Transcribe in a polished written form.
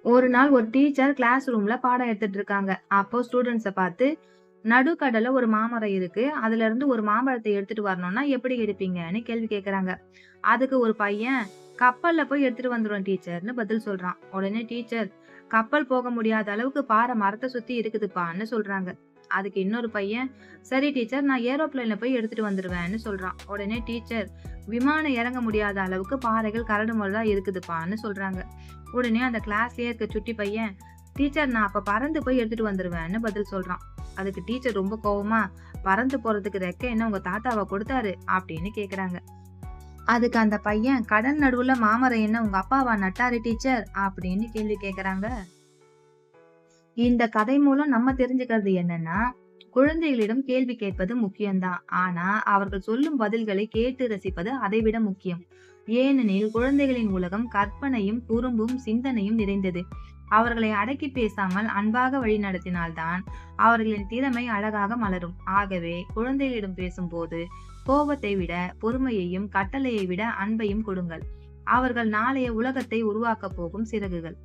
ஒரு நாள் ஒரு டீச்சர் கிளாஸ் ரூம்ல பாடம் எடுத்துட்டு இருக்காங்க. அப்போ ஸ்டூடெண்ட்ஸ பார்த்து, நடுக்கடல ஒரு மாமரம் இருக்கு. அதுல இருந்து ஒரு மாம்பழத்தை எடுத்துட்டு வரணும்னா எப்படி எடுப்பீங்கன்னு கேள்வி கேக்குறாங்க. அதுக்கு ஒரு பையன், கப்பல்ல போய் எடுத்துட்டு வந்துருவேன் டீச்சர்னு பதில் சொல்றான். உடனே டீச்சர், கப்பல் போக முடியாத அளவுக்கு பாறை மரத்த சுத்தி இருக்குதுப்பான்னு சொல்றாங்க. அதுக்கு இன்னொரு பையன், சரி டீச்சர், நான் ஏரோப்ளேன்ல போய் எடுத்துட்டு வந்துருவேன்னு சொல்றான். உடனே டீச்சர், விமானம் இறங்க முடியாத அளவுக்கு பாறைகள் கரடு முரடா இருக்குதுப்பான்னு சொல்றாங்க. உடனே அந்த கிளாஸ்லயே இருக்க சுட்டி பையன், டீச்சர், நான் அப்ப பறந்து போய் எடுத்துட்டு வந்துருவேன்னு பதில் சொல்றான். அதுக்கு டீச்சர் ரொம்ப கோவமா, பறந்து போறதுக்கு ரெக்க என்ன உங்க தாத்தாவா கொடுத்தாரு அப்படின்னு கேக்குறாங்க. அதுக்கு அந்த பையன், கடல் நடுவுல மாமரம் என்ன உங்க அப்பாவா நட்டாரு டீச்சர் அப்படின்னு கேள்வி கேக்குறாங்க. இந்த கதை மூலம் நம்ம தெரிஞ்சுக்கிறது என்னன்னா, குழந்தைகளிடம் கேள்வி கேட்பது முக்கியம்தான். ஆனா அவர்கள் சொல்லும் பதில்களை கேட்டு ரசிப்பது அதைவிட முக்கியம். ஏனெனில் குழந்தைகளின் உலகம் கற்பனையும் குறும்பும் சிந்தனையும் நிறைந்தது. அவர்களை அடக்கி பேசாமல் அன்பாக வழிநடத்தினால்தான் அவர்களின் திறமை அழகாக மலரும். ஆகவே குழந்தைகளிடம் பேசும்போது கோபத்தை விட பொறுமையையும், கட்டளையை விட அன்பையும் கொடுங்கள். அவர்கள் நாளைய உலகத்தை உருவாக்கப் போகும் சிறகுகள்.